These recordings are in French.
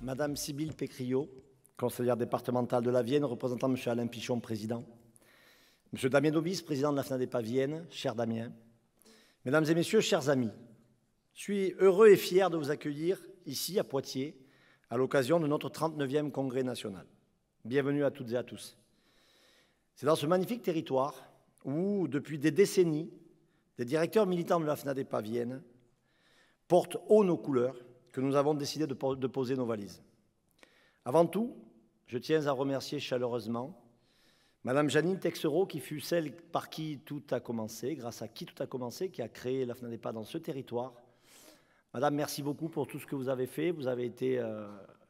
Madame Sybille Pécriot, conseillère départementale de la Vienne, représentant M. Alain Pichon, président, M. Damien Daubis, président de la FNADEPA Vienne, cher Damien, Mesdames et Messieurs, chers amis, je suis heureux et fier de vous accueillir ici à Poitiers à l'occasion de notre 39e congrès national. Bienvenue à toutes et à tous. C'est dans ce magnifique territoire où, depuis des décennies, des directeurs militants de la FNADEPA Vienne portent haut nos couleurs que nous avons décidé de poser nos valises. Avant tout, je tiens à remercier chaleureusement Madame Janine Texereau, qui fut celle par qui tout a commencé, grâce à qui tout a commencé, qui a créé la FNADEPA dans ce territoire. Madame, merci beaucoup pour tout ce que vous avez fait. Vous avez été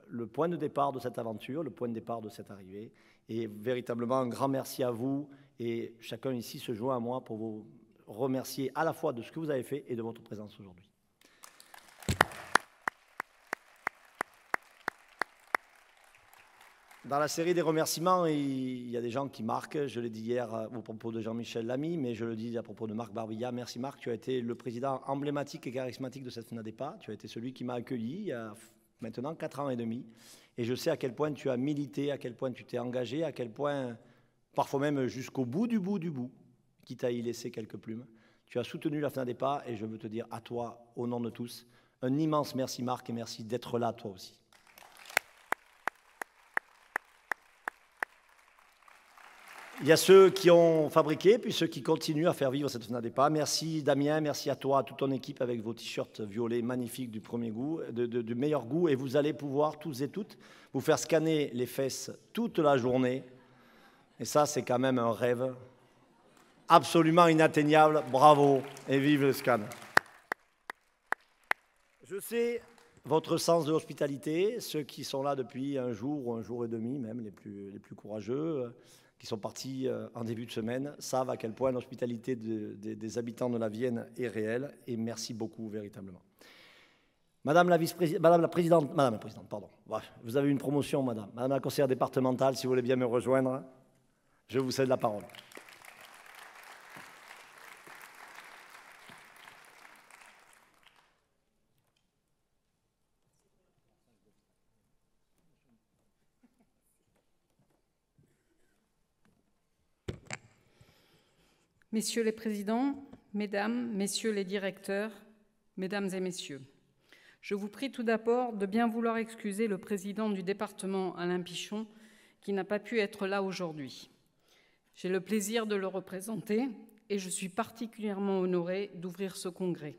le point de départ de cette aventure, le point de départ de cette arrivée. Et véritablement, un grand merci à vous. Et chacun ici se joint à moi pour vous remercier à la fois de ce que vous avez fait et de votre présence aujourd'hui. Dans la série des remerciements, il y a des gens qui marquent. Je l'ai dit hier au propos de Jean-Michel Lamy, mais je le dis à propos de Marc Barbilla. Merci Marc, tu as été le président emblématique et charismatique de cette FNADEPA. Tu as été celui qui m'a accueilli il y a maintenant 4 ans et demi. Et je sais à quel point tu as milité, à quel point tu t'es engagé, à quel point, parfois même jusqu'au bout du bout, quitte à y laisser quelques plumes, tu as soutenu la FNADEPA et je veux te dire à toi, au nom de tous, un immense merci Marc et merci d'être là toi aussi. Il y a ceux qui ont fabriqué, puis ceux qui continuent à faire vivre cette FNADEPA. Merci Damien, merci à toi, à toute ton équipe avec vos t-shirts violets magnifiques du premier goût, du meilleur goût. Et vous allez pouvoir, tous et toutes, vous faire scanner les fesses toute la journée. Et ça, c'est quand même un rêve absolument inatteignable. Bravo et vive le scan. Je sais votre sens de l'hospitalité, ceux qui sont là depuis un jour ou un jour et demi, même les plus courageux, qui sont partis en début de semaine, savent à quel point l'hospitalité des habitants de la Vienne est réelle, et merci beaucoup, véritablement. Madame la présidente, pardon. Vous avez une promotion, madame. Madame la conseillère départementale, si vous voulez bien me rejoindre, je vous cède la parole. Messieurs les présidents, mesdames, messieurs les directeurs, mesdames et messieurs, je vous prie tout d'abord de bien vouloir excuser le président du département, Alain Pichon, qui n'a pas pu être là aujourd'hui. J'ai le plaisir de le représenter et je suis particulièrement honorée d'ouvrir ce congrès.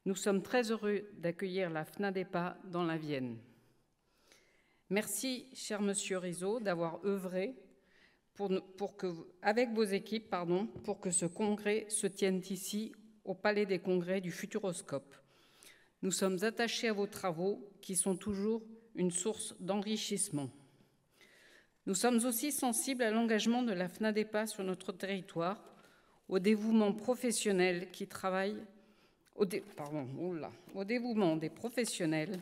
Nous sommes très heureux d'accueillir la FNADEPA dans la Vienne. Merci, cher monsieur Rizzo, d'avoir œuvré avec vos équipes, pour que ce congrès se tienne ici, au Palais des Congrès du Futuroscope. Nous sommes attachés à vos travaux, qui sont toujours une source d'enrichissement. Nous sommes aussi sensibles à l'engagement de la FNADEPA sur notre territoire, au dévouement professionnel au dévouement des professionnels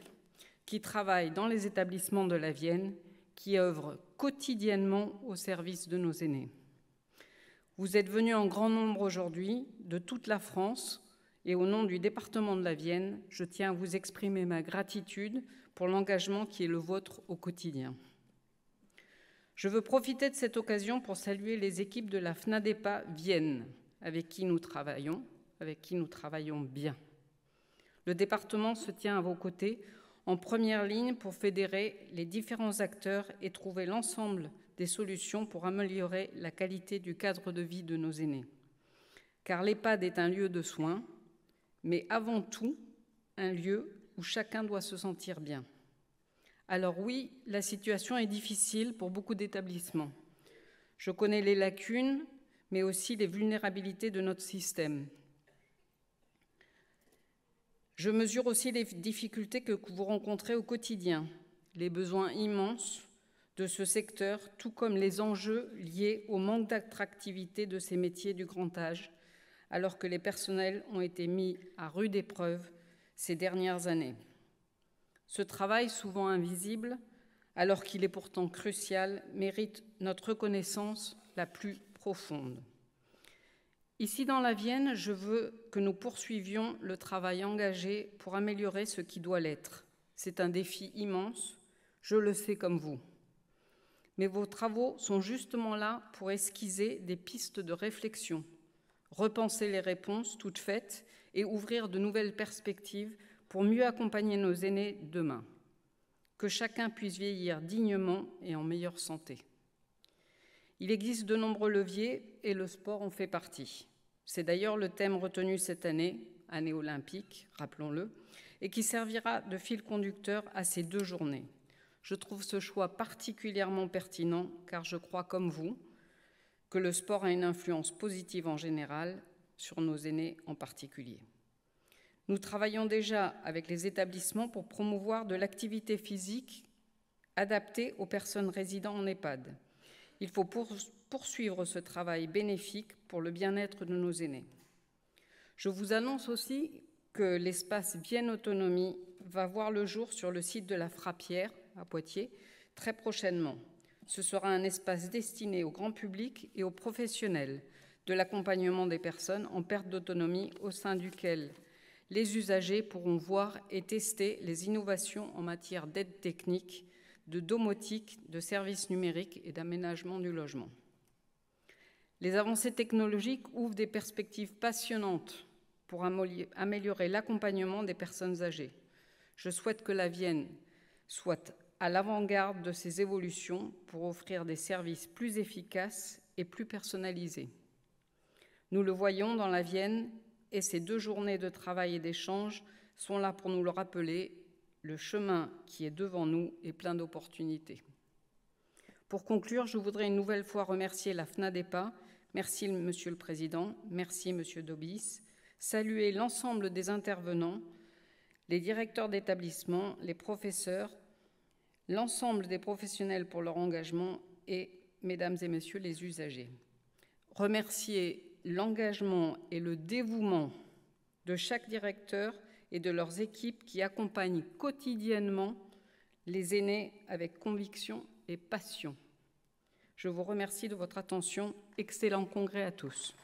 qui travaillent dans les établissements de la Vienne, qui œuvrent quotidiennement au service de nos aînés. Vous êtes venus en grand nombre aujourd'hui de toute la France et au nom du département de la Vienne, je tiens à vous exprimer ma gratitude pour l'engagement qui est le vôtre au quotidien. Je veux profiter de cette occasion pour saluer les équipes de la FNADEPA Vienne avec qui nous travaillons bien. Le département se tient à vos côtés en première ligne pour fédérer les différents acteurs et trouver l'ensemble des solutions pour améliorer la qualité du cadre de vie de nos aînés. Car l'EHPAD est un lieu de soins, mais avant tout, un lieu où chacun doit se sentir bien. Alors oui, la situation est difficile pour beaucoup d'établissements. Je connais les lacunes, mais aussi les vulnérabilités de notre système. Je mesure aussi les difficultés que vous rencontrez au quotidien, les besoins immenses de ce secteur, tout comme les enjeux liés au manque d'attractivité de ces métiers du grand âge, alors que les personnels ont été mis à rude épreuve ces dernières années. Ce travail, souvent invisible, alors qu'il est pourtant crucial, mérite notre reconnaissance la plus profonde. Ici dans la Vienne, je veux que nous poursuivions le travail engagé pour améliorer ce qui doit l'être, C'est un défi immense, je le sais comme vous. Mais vos travaux sont justement là pour esquisser des pistes de réflexion, repenser les réponses toutes faites et ouvrir de nouvelles perspectives pour mieux accompagner nos aînés demain. Que chacun puisse vieillir dignement et en meilleure santé. Il existe de nombreux leviers et le sport en fait partie. C'est d'ailleurs le thème retenu cette année, année olympique, rappelons-le, et qui servira de fil conducteur à ces 2 journées. Je trouve ce choix particulièrement pertinent car je crois comme vous que le sport a une influence positive en général, sur nos aînés en particulier. Nous travaillons déjà avec les établissements pour promouvoir de l'activité physique adaptée aux personnes résidant en EHPAD. Il faut poursuivre ce travail bénéfique pour le bien-être de nos aînés. Je vous annonce aussi que l'espace Vienne Autonomie va voir le jour sur le site de la Frappière, à Poitiers, très prochainement. Ce sera un espace destiné au grand public et aux professionnels de l'accompagnement des personnes en perte d'autonomie, au sein duquel les usagers pourront voir et tester les innovations en matière d'aide technique, de domotique, de services numériques et d'aménagement du logement. Les avancées technologiques ouvrent des perspectives passionnantes pour améliorer l'accompagnement des personnes âgées. Je souhaite que la Vienne soit à l'avant-garde de ces évolutions pour offrir des services plus efficaces et plus personnalisés. Nous le voyons dans la Vienne et ces 2 journées de travail et d'échange sont là pour nous le rappeler, le chemin qui est devant nous est plein d'opportunités. Pour conclure, je voudrais une nouvelle fois remercier la FNADEPA. Merci, Monsieur le Président. Merci, Monsieur Dobis. Saluer l'ensemble des intervenants, les directeurs d'établissement, les professeurs, l'ensemble des professionnels pour leur engagement et, mesdames et messieurs, les usagers. Remercier l'engagement et le dévouement de chaque directeur et de leurs équipes qui accompagnent quotidiennement les aînés avec conviction et passion. Je vous remercie de votre attention. Excellent congrès à tous.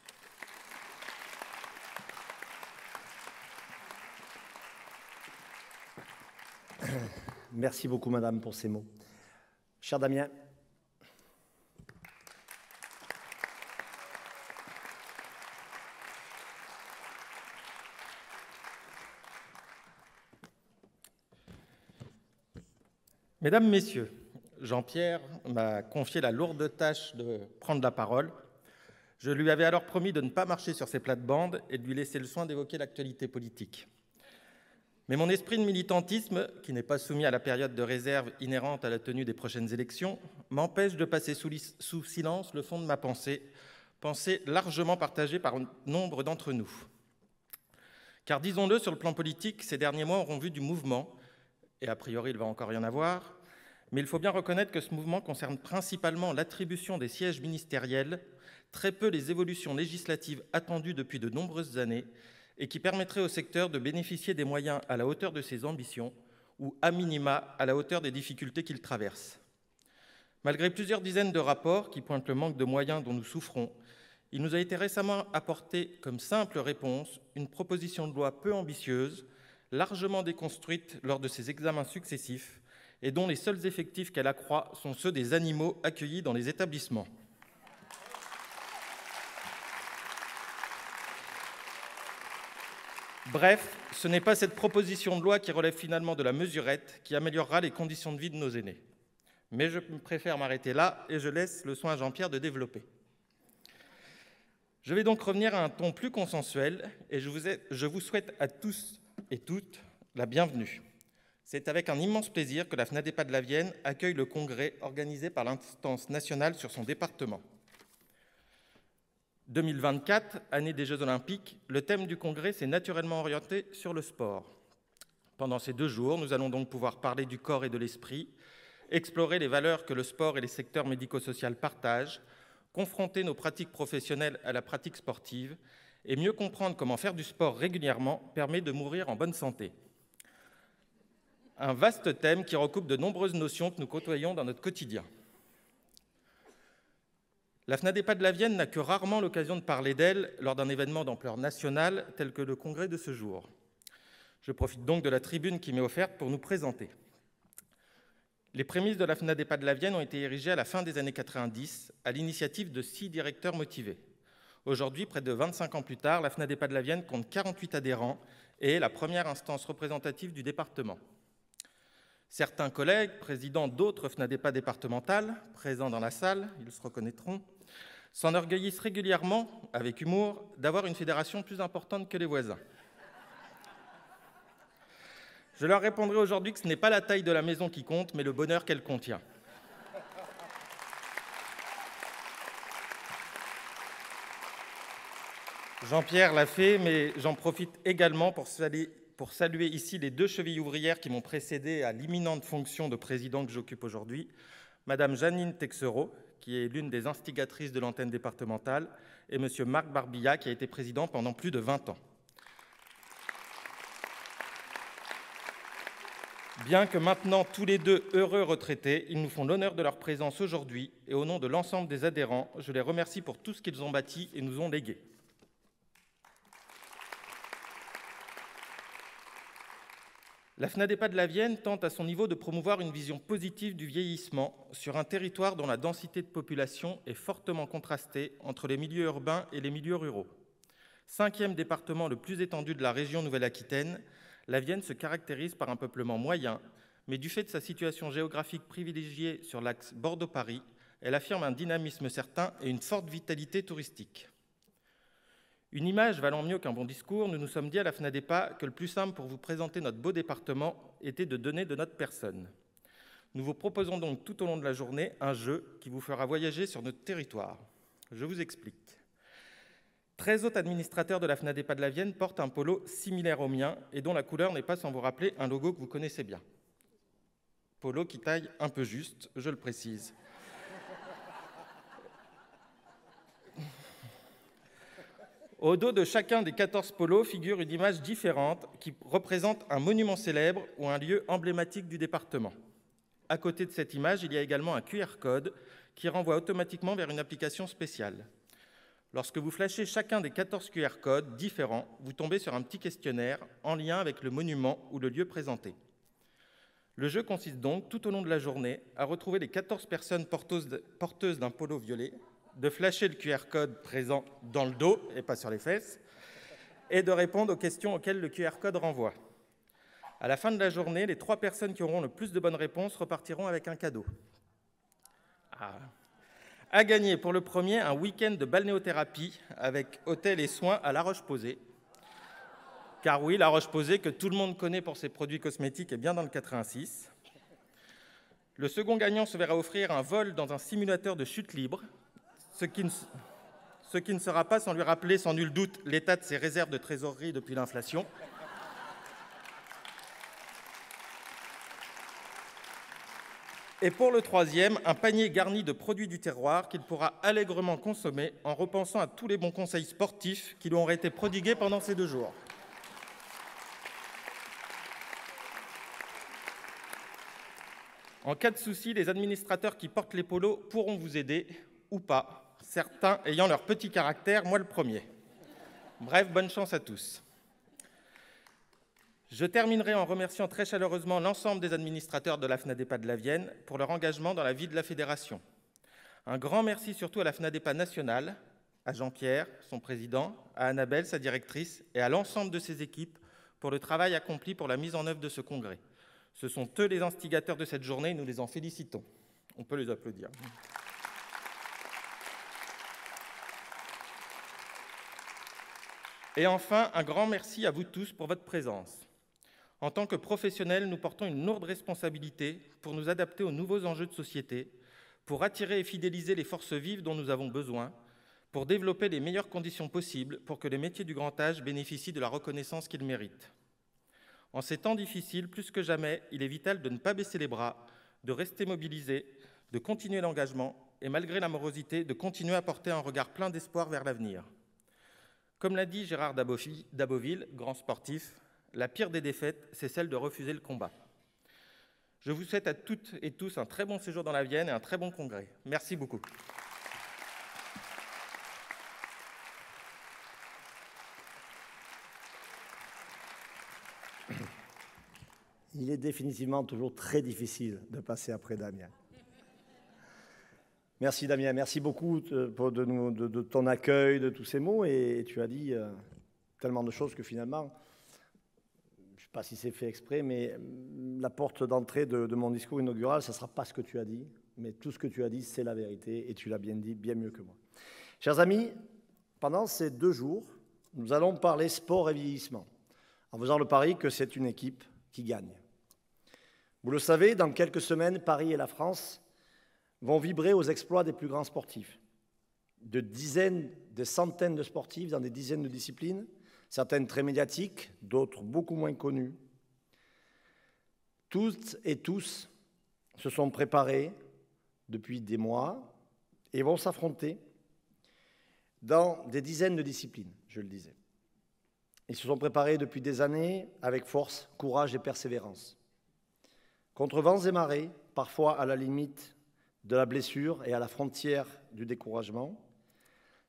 Merci beaucoup, Madame, pour ces mots. Cher Damien. Mesdames, Messieurs, Jean-Pierre m'a confié la lourde tâche de prendre la parole. Je lui avais alors promis de ne pas marcher sur ses plates-bandes et de lui laisser le soin d'évoquer l'actualité politique. Mais mon esprit de militantisme, qui n'est pas soumis à la période de réserve inhérente à la tenue des prochaines élections, m'empêche de passer sous silence le fond de ma pensée largement partagée par nombre d'entre nous. Car disons-le, sur le plan politique, ces derniers mois auront vu du mouvement, et a priori il va encore y en avoir, mais il faut bien reconnaître que ce mouvement concerne principalement l'attribution des sièges ministériels, très peu les évolutions législatives attendues depuis de nombreuses années et qui permettraient au secteur de bénéficier des moyens à la hauteur de ses ambitions ou, à minima, à la hauteur des difficultés qu'il traverse. Malgré plusieurs dizaines de rapports qui pointent le manque de moyens dont nous souffrons, il nous a été récemment apporté comme simple réponse une proposition de loi peu ambitieuse, largement déconstruite lors de ses examens successifs et dont les seuls effectifs qu'elle accroît sont ceux des animaux accueillis dans les établissements. Bref, ce n'est pas cette proposition de loi qui relève finalement de la mesurette qui améliorera les conditions de vie de nos aînés. Mais je préfère m'arrêter là et je laisse le soin à Jean-Pierre de développer. Je vais donc revenir à un ton plus consensuel et je vous souhaite à tous et toutes la bienvenue. C'est avec un immense plaisir que la FNADEPA de la Vienne accueille le congrès organisé par l'instance nationale sur son département. 2024, année des Jeux Olympiques, le thème du congrès s'est naturellement orienté sur le sport. Pendant ces 2 jours, nous allons donc pouvoir parler du corps et de l'esprit, explorer les valeurs que le sport et les secteurs médico-sociaux partagent, confronter nos pratiques professionnelles à la pratique sportive et mieux comprendre comment faire du sport régulièrement permet de mourir en bonne santé. Un vaste thème qui recoupe de nombreuses notions que nous côtoyons dans notre quotidien. La FNADEPA de la Vienne n'a que rarement l'occasion de parler d'elle lors d'un événement d'ampleur nationale tel que le congrès de ce jour. Je profite donc de la tribune qui m'est offerte pour nous présenter. Les prémices de la FNADEPA de la Vienne ont été érigées à la fin des années 90 à l'initiative de 6 directeurs motivés. Aujourd'hui, près de 25 ans plus tard, la FNADEPA de la Vienne compte 48 adhérents et est la première instance représentative du département. Certains collègues, présidents d'autres FNADEPA départementales, présents dans la salle, ils se reconnaîtront, s'enorgueillissent régulièrement, avec humour, d'avoir une fédération plus importante que les voisins. Je leur répondrai aujourd'hui que ce n'est pas la taille de la maison qui compte, mais le bonheur qu'elle contient. Jean-Pierre l'a fait, mais j'en profite également pour saluer ici les 2 chevilles ouvrières qui m'ont précédé à l'imminente fonction de président que j'occupe aujourd'hui, Madame Janine Texereau, qui est l'une des instigatrices de l'antenne départementale, et Monsieur Marc Barbilla, qui a été président pendant plus de 20 ans. Bien que maintenant tous les 2 heureux retraités, ils nous font l'honneur de leur présence aujourd'hui et au nom de l'ensemble des adhérents, je les remercie pour tout ce qu'ils ont bâti et nous ont légué. La FNADEPA de la Vienne tente à son niveau de promouvoir une vision positive du vieillissement sur un territoire dont la densité de population est fortement contrastée entre les milieux urbains et les milieux ruraux. 5e département le plus étendu de la région Nouvelle-Aquitaine, la Vienne se caractérise par un peuplement moyen, mais du fait de sa situation géographique privilégiée sur l'axe Bordeaux-Paris, elle affirme un dynamisme certain et une forte vitalité touristique. Une image valant mieux qu'un bon discours, nous nous sommes dit à la FNADEPA que le plus simple pour vous présenter notre beau département était de donner de notre personne. Nous vous proposons donc tout au long de la journée un jeu qui vous fera voyager sur notre territoire. Je vous explique. 13 autres administrateurs de la FNADEPA de la Vienne portent un polo similaire au mien et dont la couleur n'est pas sans vous rappeler un logo que vous connaissez bien. Polo qui taille un peu juste, je le précise. Au dos de chacun des 14 polos figure une image différente qui représente un monument célèbre ou un lieu emblématique du département. À côté de cette image, il y a également un QR code qui renvoie automatiquement vers une application spéciale. Lorsque vous flashez chacun des 14 QR codes différents, vous tombez sur un petit questionnaire en lien avec le monument ou le lieu présenté. Le jeu consiste donc, tout au long de la journée, à retrouver les 14 personnes porteuses d'un polo violet, de flasher le QR code présent dans le dos et pas sur les fesses, et de répondre aux questions auxquelles le QR code renvoie. À la fin de la journée, les 3 personnes qui auront le plus de bonnes réponses repartiront avec un cadeau. À gagner pour le premier un week-end de balnéothérapie avec hôtel et soins à La Roche-Posay. Car oui, La Roche-Posay, que tout le monde connaît pour ses produits cosmétiques, est bien dans le 86. Le second gagnant se verra offrir un vol dans un simulateur de chute libre, ce qui ne sera pas sans lui rappeler sans nul doute l'état de ses réserves de trésorerie depuis l'inflation. Et pour le troisième, un panier garni de produits du terroir qu'il pourra allègrement consommer en repensant à tous les bons conseils sportifs qui lui auraient été prodigués pendant ces 2 jours. En cas de souci, les administrateurs qui portent les polos pourront vous aider, ou pas, certains ayant leur petit caractère, moi le premier. Bref, bonne chance à tous. Je terminerai en remerciant très chaleureusement l'ensemble des administrateurs de la FNADEPA de la Vienne pour leur engagement dans la vie de la fédération. Un grand merci surtout à la FNADEPA nationale, à Jean-Pierre, son président, à Annabelle, sa directrice, et à l'ensemble de ses équipes pour le travail accompli pour la mise en œuvre de ce congrès. Ce sont eux les instigateurs de cette journée et nous les en félicitons. On peut les applaudir. Et enfin, un grand merci à vous tous pour votre présence. En tant que professionnels, nous portons une lourde responsabilité pour nous adapter aux nouveaux enjeux de société, pour attirer et fidéliser les forces vives dont nous avons besoin, pour développer les meilleures conditions possibles pour que les métiers du grand âge bénéficient de la reconnaissance qu'ils méritent. En ces temps difficiles, plus que jamais, il est vital de ne pas baisser les bras, de rester mobilisés, de continuer l'engagement et, malgré la morosité, de continuer à porter un regard plein d'espoir vers l'avenir. Comme l'a dit Gérard Daboville, grand sportif, la pire des défaites, c'est celle de refuser le combat. Je vous souhaite à toutes et tous un très bon séjour dans la Vienne et un très bon congrès. Merci beaucoup. il est définitivement toujours très difficile de passer après Damien. Merci Damien, merci beaucoup de ton accueil, de tous ces mots, et tu as dit tellement de choses que finalement, je ne sais pas si c'est fait exprès, mais la porte d'entrée de mon discours inaugural, ce ne sera pas ce que tu as dit, mais tout ce que tu as dit, c'est la vérité, et tu l'as bien dit, bien mieux que moi. Chers amis, pendant ces 2 jours, nous allons parler sport et vieillissement, en faisant le pari que c'est une équipe qui gagne. Vous le savez, dans quelques semaines, Paris et la France vont vibrer aux exploits des plus grands sportifs. De dizaines, de centaines de sportifs dans des dizaines de disciplines, certaines très médiatiques, d'autres beaucoup moins connues. Toutes et tous se sont préparés depuis des mois et vont s'affronter dans des dizaines de disciplines, je le disais. Ils se sont préparés depuis des années avec force, courage et persévérance. Contre vents et marées, parfois à la limite de la blessure et à la frontière du découragement,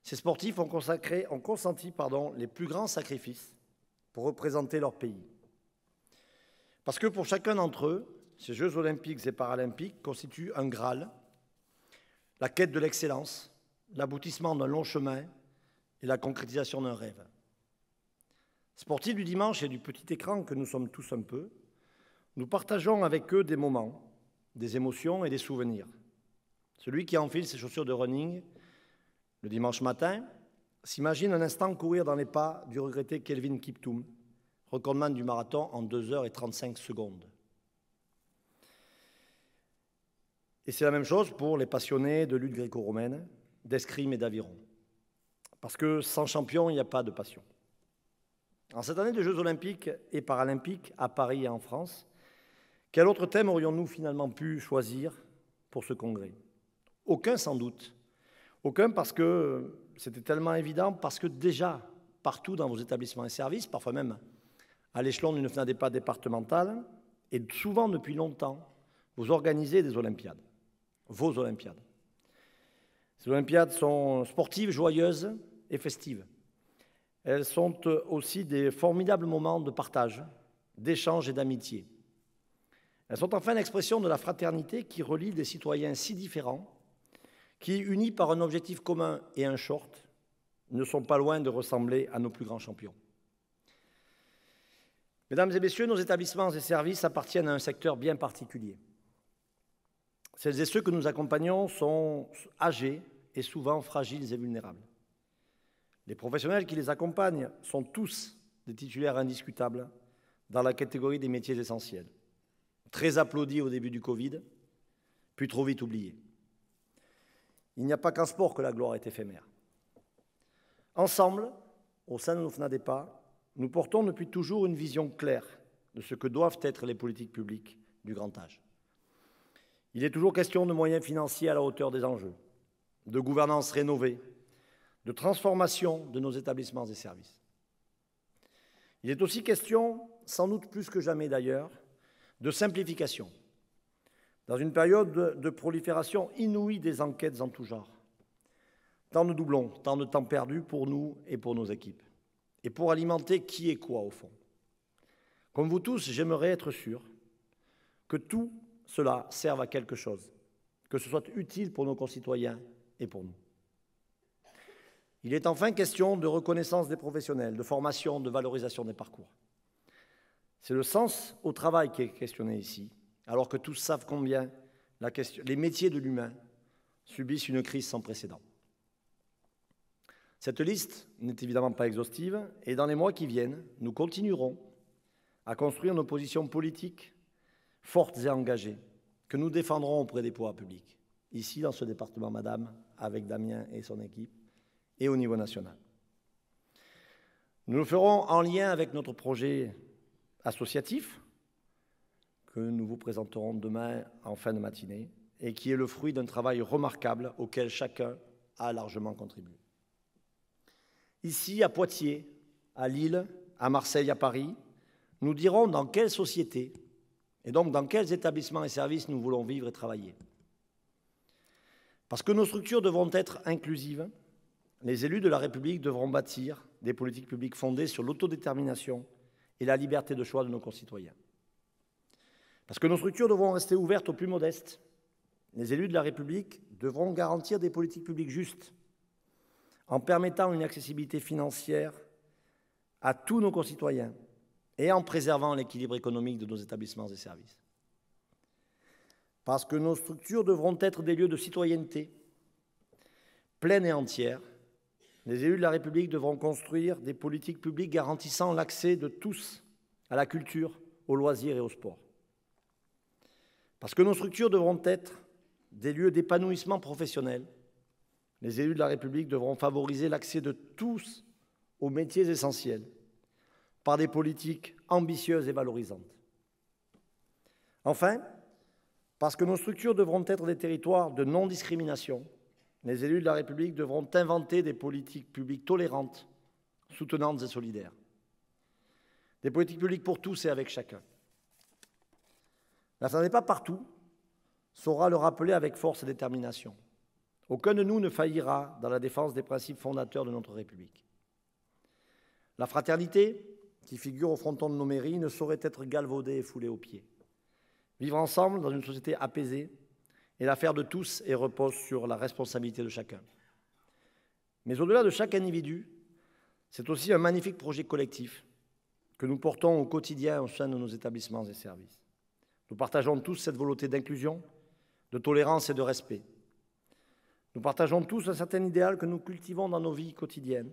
ces sportifs ont consenti les plus grands sacrifices pour représenter leur pays. Parce que pour chacun d'entre eux, ces Jeux olympiques et paralympiques constituent un Graal, la quête de l'excellence, l'aboutissement d'un long chemin et la concrétisation d'un rêve. Sportifs du dimanche et du petit écran que nous sommes tous un peu, nous partageons avec eux des moments, des émotions et des souvenirs. Celui qui enfile ses chaussures de running le dimanche matin s'imagine un instant courir dans les pas du regretté Kelvin Kiptoum, recordman du marathon en 2h35. Et c'est la même chose pour les passionnés de lutte gréco-romaine, d'escrime et d'aviron. Parce que sans champion, il n'y a pas de passion. En cette année de Jeux olympiques et paralympiques à Paris et en France, quel autre thème aurions-nous finalement pu choisir pour ce congrès ? Aucun sans doute. Aucun parce que c'était tellement évident, parce que déjà, partout dans vos établissements et services, parfois même à l'échelon d'une FNADEPA départementale, et souvent depuis longtemps, vous organisez des Olympiades, vos Olympiades. Ces Olympiades sont sportives, joyeuses et festives. Elles sont aussi des formidables moments de partage, d'échange et d'amitié. Elles sont enfin l'expression de la fraternité qui relie des citoyens si différents, qui, unis par un objectif commun et un short, ne sont pas loin de ressembler à nos plus grands champions. Mesdames et messieurs, nos établissements et services appartiennent à un secteur bien particulier. Celles et ceux que nous accompagnons sont âgés et souvent fragiles et vulnérables. Les professionnels qui les accompagnent sont tous des titulaires indiscutables dans la catégorie des métiers essentiels. Très applaudis au début du Covid, puis trop vite oubliés. Il n'y a pas qu'en sport que la gloire est éphémère. Ensemble, au sein de nos FNADEPA, nous portons depuis toujours une vision claire de ce que doivent être les politiques publiques du grand âge. Il est toujours question de moyens financiers à la hauteur des enjeux, de gouvernance rénovée, de transformation de nos établissements et services. Il est aussi question, sans doute plus que jamais d'ailleurs, de simplification, dans une période de prolifération inouïe des enquêtes en tout genre. Tant de doublons, tant de temps perdu pour nous et pour nos équipes, et pour alimenter qui et quoi au fond. Comme vous tous, j'aimerais être sûr que tout cela serve à quelque chose, que ce soit utile pour nos concitoyens et pour nous. Il est enfin question de reconnaissance des professionnels, de formation, de valorisation des parcours. C'est le sens au travail qui est questionné ici, alors que tous savent combien les métiers de l'humain subissent une crise sans précédent. Cette liste n'est évidemment pas exhaustive, et dans les mois qui viennent, nous continuerons à construire nos positions politiques fortes et engagées, que nous défendrons auprès des pouvoirs publics, ici dans ce département, madame, avec Damien et son équipe, et au niveau national. Nous le ferons en lien avec notre projet associatif, que nous vous présenterons demain en fin de matinée, et qui est le fruit d'un travail remarquable auquel chacun a largement contribué. Ici, à Poitiers, à Lille, à Marseille, à Paris, nous dirons dans quelle société, et donc dans quels établissements et services nous voulons vivre et travailler. Parce que nos structures devront être inclusives, les élus de la République devront bâtir des politiques publiques fondées sur l'autodétermination et la liberté de choix de nos concitoyens. Parce que nos structures devront rester ouvertes aux plus modestes. Les élus de la République devront garantir des politiques publiques justes, en permettant une accessibilité financière à tous nos concitoyens et en préservant l'équilibre économique de nos établissements et services. Parce que nos structures devront être des lieux de citoyenneté pleine et entière, les élus de la République devront construire des politiques publiques garantissant l'accès de tous à la culture, aux loisirs et au sport. Parce que nos structures devront être des lieux d'épanouissement professionnel, les élus de la République devront favoriser l'accès de tous aux métiers essentiels par des politiques ambitieuses et valorisantes. Enfin, parce que nos structures devront être des territoires de non-discrimination, les élus de la République devront inventer des politiques publiques tolérantes, soutenantes et solidaires. Des politiques publiques pour tous et avec chacun. La FNADEPA partout saura le rappeler avec force et détermination. Aucun de nous ne faillira dans la défense des principes fondateurs de notre République. La fraternité, qui figure au fronton de nos mairies, ne saurait être galvaudée et foulée aux pieds. Vivre ensemble dans une société apaisée est l'affaire de tous et repose sur la responsabilité de chacun. Mais au-delà de chaque individu, c'est aussi un magnifique projet collectif que nous portons au quotidien au sein de nos établissements et services. Nous partageons tous cette volonté d'inclusion, de tolérance et de respect. Nous partageons tous un certain idéal que nous cultivons dans nos vies quotidiennes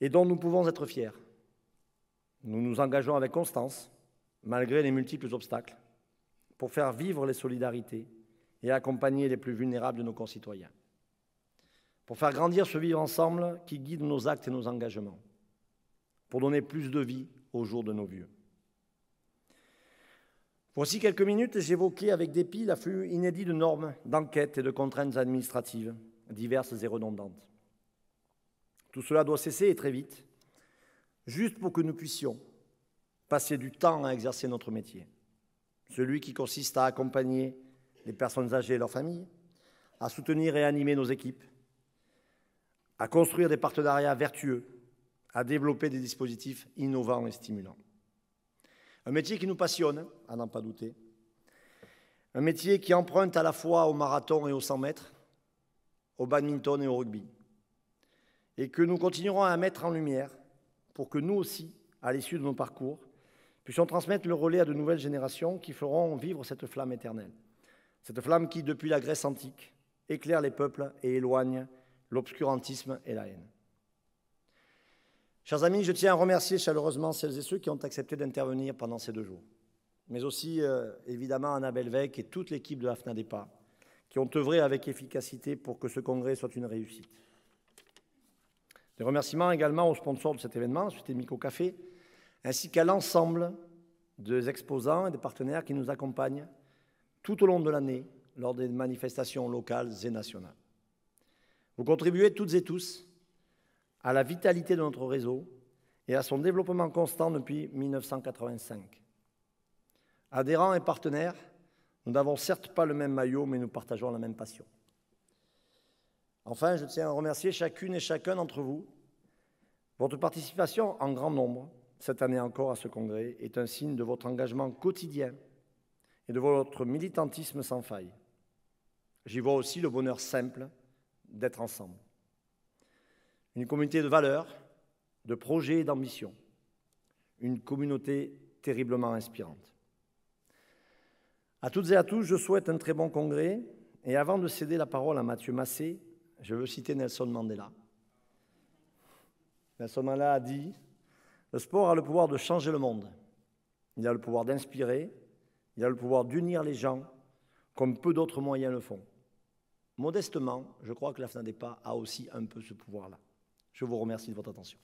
et dont nous pouvons être fiers. Nous nous engageons avec constance, malgré les multiples obstacles, pour faire vivre les solidarités et accompagner les plus vulnérables de nos concitoyens. Pour faire grandir ce vivre ensemble qui guide nos actes et nos engagements. Pour donner plus de vie au jour de nos vieux. Voici quelques minutes, j'évoquais avec dépit l'afflux inédit de normes, d'enquêtes et de contraintes administratives, diverses et redondantes. Tout cela doit cesser et très vite, juste pour que nous puissions passer du temps à exercer notre métier. Celui qui consiste à accompagner les personnes âgées et leurs familles, à soutenir et animer nos équipes, à construire des partenariats vertueux, à développer des dispositifs innovants et stimulants. Un métier qui nous passionne, à n'en pas douter. Un métier qui emprunte à la fois au marathon et aux 100 mètres, au badminton et au rugby. Et que nous continuerons à mettre en lumière pour que nous aussi, à l'issue de nos parcours, puissions transmettre le relais à de nouvelles générations qui feront vivre cette flamme éternelle. Cette flamme qui, depuis la Grèce antique, éclaire les peuples et éloigne l'obscurantisme et la haine. Chers amis, je tiens à remercier chaleureusement celles et ceux qui ont accepté d'intervenir pendant ces 2 jours, mais aussi évidemment Annabelle Weck et toute l'équipe de la FNADEPA, qui ont œuvré avec efficacité pour que ce congrès soit une réussite. Des remerciements également aux sponsors de cet événement, la Société Mico Café, ainsi qu'à l'ensemble des exposants et des partenaires qui nous accompagnent tout au long de l'année lors des manifestations locales et nationales. Vous contribuez toutes et tous à la vitalité de notre réseau et à son développement constant depuis 1985. Adhérents et partenaires, nous n'avons certes pas le même maillot, mais nous partageons la même passion. Enfin, je tiens à remercier chacune et chacun d'entre vous. Votre participation en grand nombre, cette année encore à ce congrès, est un signe de votre engagement quotidien et de votre militantisme sans faille. J'y vois aussi le bonheur simple d'être ensemble. Une communauté de valeurs, de projets et d'ambitions. Une communauté terriblement inspirante. À toutes et à tous, je souhaite un très bon congrès. Et avant de céder la parole à Mathieu Massé, je veux citer Nelson Mandela. Nelson Mandela a dit « Le sport a le pouvoir de changer le monde. Il a le pouvoir d'inspirer, il a le pouvoir d'unir les gens, comme peu d'autres moyens le font. » Modestement, je crois que la FNADEPA a aussi un peu ce pouvoir-là. Je vous remercie de votre attention.